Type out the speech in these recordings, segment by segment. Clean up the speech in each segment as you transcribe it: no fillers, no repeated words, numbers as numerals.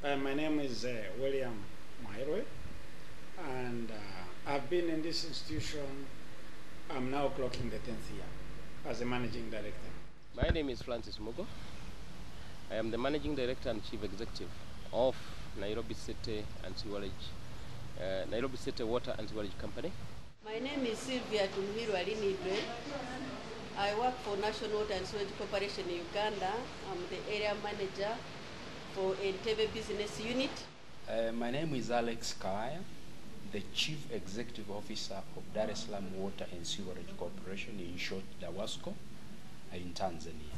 My name is William Mairwe, and I've been in this institution. I'm now clocking the 10th year as a managing director. My name is Francis Mugo. I am the managing director and chief executive of Nairobi City and Sewerage, Nairobi City Water and Sewerage Company. My name is Sylvia Tumhiru Alinidwe. I work for National Water and Sewage Corporation in Uganda. I'm the area manager for Entebbe Business Unit. My name is Alex Kaya, the Chief Executive Officer of Dar es Salaam Water and Sewerage Corporation, in short, DAWASCO, in Tanzania.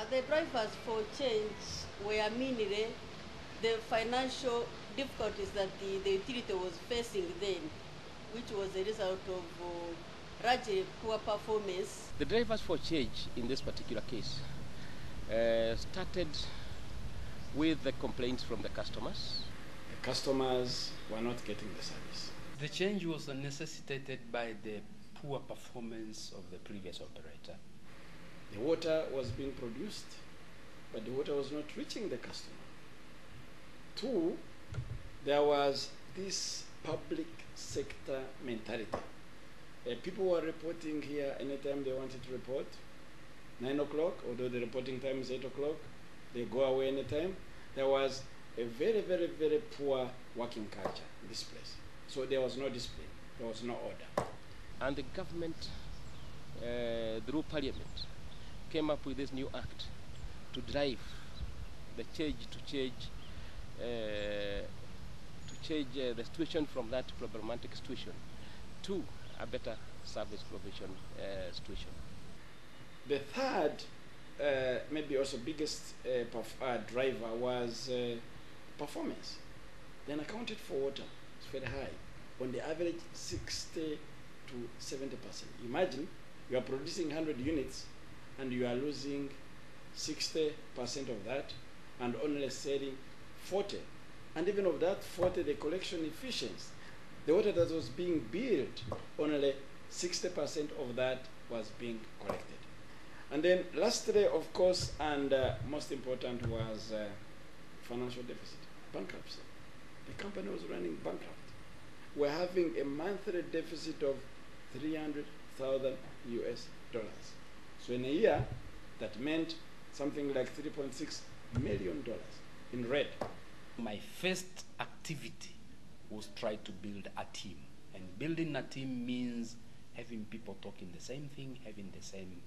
The drivers for change were mainly the financial difficulties that the utility was facing then, which was a result of largely poor performance. The drivers for change in this particular case started with the complaints from the customers. The customers were not getting the service. The change was necessitated by the poor performance of the previous operator. The water was being produced, but the water was not reaching the customer. Two, there was this public sector mentality. People were reporting here anytime they wanted to report. 9 o'clock, although the reporting time is 8 o'clock, they go away anytime. There was a very, very, very poor working culture in this place. So there was no discipline, there was no order. And the government, through parliament, came up with this new act to drive the change, the situation from that problematic situation to a better service provision situation. The third, maybe also biggest driver was performance. Then accounted for water, it's very high. On the average, 60 to 70%. Imagine you are producing 100 units and you are losing 60% of that and only selling 40. And even of that 40, the collection efficiency, the water that was being billed, only 60% of that was being collected. And then lastly, of course, and most important was financial deficit, bankruptcy. The company was running bankrupt. We're having a monthly deficit of $300,000 US. So in a year, that meant something like $3.6 million in red. My first activity was try to build a team. And building a team means having people talking the same thing, having the same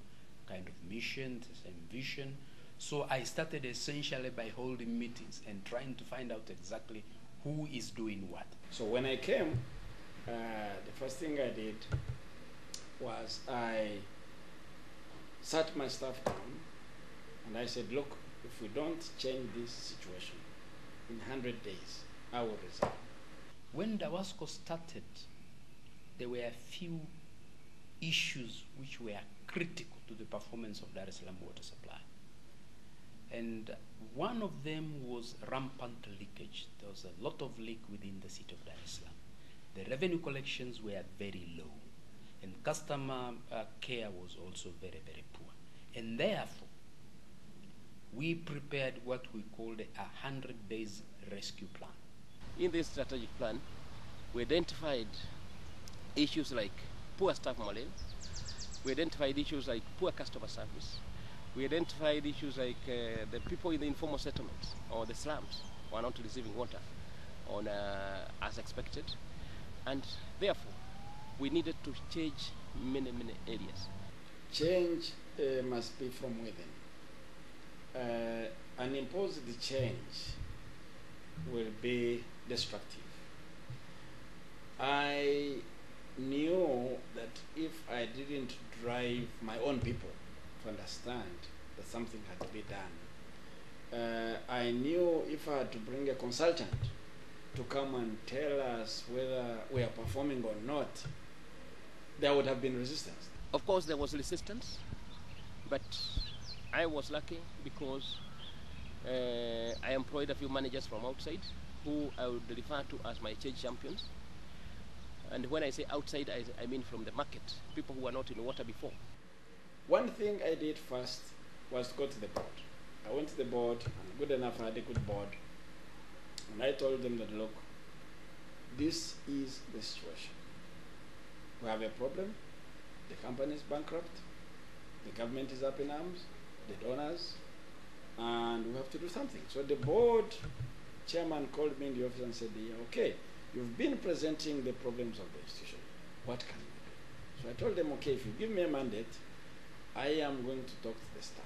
kind of mission, the same vision. So I started essentially by holding meetings and trying to find out exactly who is doing what. So when I came, the first thing I did was I sat my staff down and I said, look, if we don't change this situation, in 100 days, I will resign. When DAWASCO started, there were a few issues which were critical to the performance of Dar es Salaam water supply. And one of them was rampant leakage. There was a lot of leak within the city of Dar es Salaam. The revenue collections were very low, and customer care was also very, very poor. And therefore, we prepared what we called a 100 days rescue plan. In this strategic plan, we identified issues like poor staff morale. We identified issues like poor customer service. We identified issues like the people in the informal settlements or the slums who are not receiving water as expected. And therefore, we needed to change many, many areas. Change must be from within. An imposed change will be destructive. I knew that if I didn't drive my own people to understand that something had to be done, I knew if I had to bring a consultant to come and tell us whether we are performing or not, there would have been resistance. Of course, there was resistance, but I was lucky because I employed a few managers from outside who I would refer to as my change champions. And when I say outside, I mean from the market, people who were not in water before. One thing I did first was to go to the board. I went to the board, and good enough I had a good board, And I told them that, look, this is the situation. We have a problem. The company is bankrupt. The government is up in arms. The donors. And we have to do something. So the board chairman called me in the office and said, yeah, okay, you've been presenting the problems of the institution. What can we do? So I told them, okay, if you give me a mandate, I am going to talk to the staff.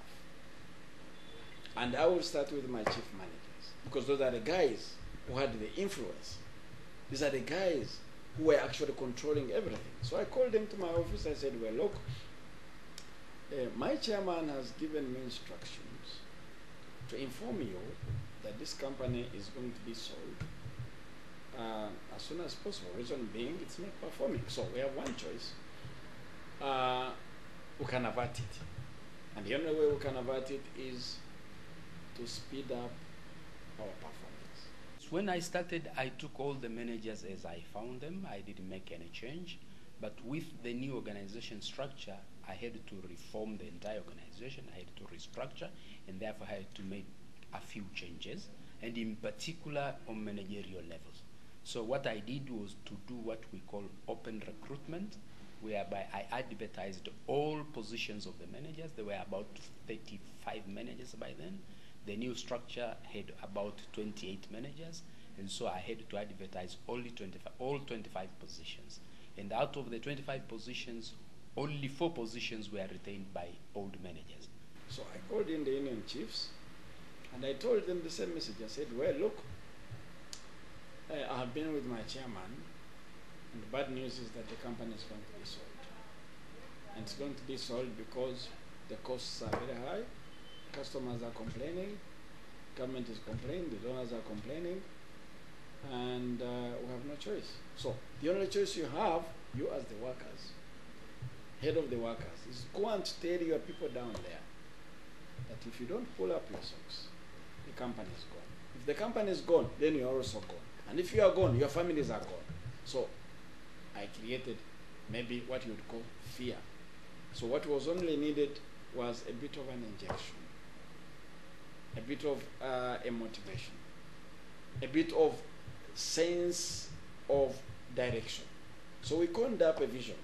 And I will start with my chief managers, because those are the guys who had the influence. These are the guys who were actually controlling everything. So I called them to my office. I said, well, look, my chairman has given me instructions to inform you that this company is going to be sold as soon as possible. Reason being, it's not performing. So we have one choice. We can avert it. And the only way we can avert it is to speed up our performance. When I started, I took all the managers as I found them. I didn't make any change. But with the new organization structure, I had to reform the entire organization. I had to restructure, and therefore I had to make a few changes, and in particular on managerial levels. So what I did was to do what we call open recruitment, whereby I advertised all positions of the managers. There were about 35 managers by then. The new structure had about 28 managers, and so I had to advertise all 25 positions. And out of the 25 positions, only 4 positions were retained by old managers. So I called in the union chiefs, and I told them the same message. I said, well, look, I have been with my chairman, and the bad news is that the company is going to be sold. And it's going to be sold because the costs are very high, customers are complaining, government is complaining, the donors are complaining, and we have no choice. So the only choice you have, you as the workers, head of the workers, is go and tell your people down there that if you don't pull up your socks, the company is gone. If the company is gone, then you are also gone. And if you are gone, your families are gone. So I created maybe what you would call fear. So what was only needed was a bit of an injection, a bit of a motivation, a bit of sense of direction. So we coned up a vision.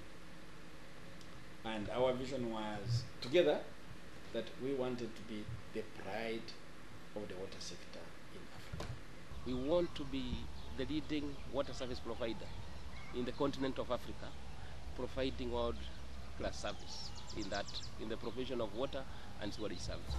And our vision was, together, that we wanted to be the pride of the water sector in Africa. We want to be the leading water service provider in the continent of Africa, providing world-class service in the provision of water and sewage service.